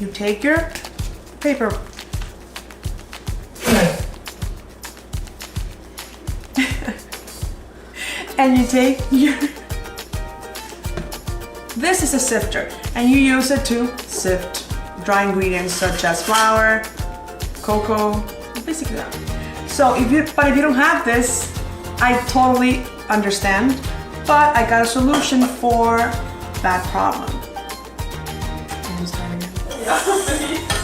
You take your paper. And you take your... This is a sifter, and you use it to sift dry ingredients such as flour, cocoa, basically that. So if you don't have this, I totally understand, but I got a solution for that problem.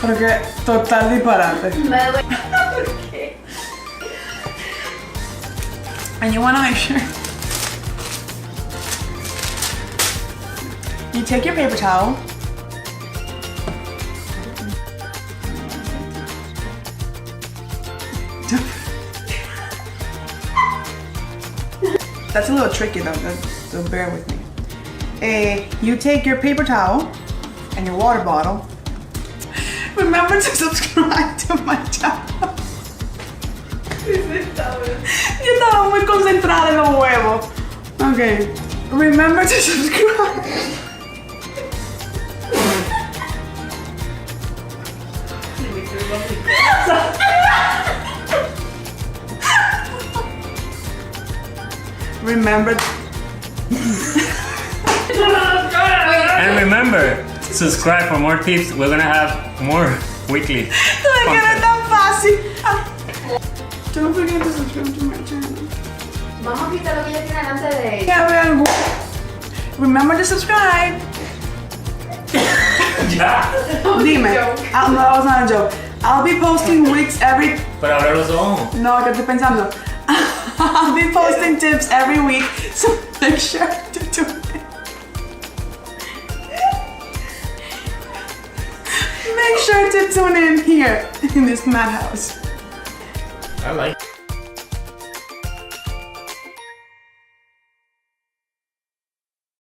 Porque total disparate. And you want to make sure you take your paper towel. That's a little tricky though, so bear with me. You take your paper towel and your water bottle. Remember to subscribe to my channel. Yo estaba muy concentrada en los huevos. Okay, remember to subscribe. Remember. And remember, subscribe for more tips. We're gonna have more weekly. Don't forget to subscribe to my channel. Vamos a quitar lo que ya tienen antes de... Remember to subscribe. Ya. Dime. No, that was not a joke. I'll be posting weeks every... Pero ahora los ojos. No, que estoy pensando. I'll be posting tips every week, so make sure to tune in. Make sure to tune in here in this madhouse. I like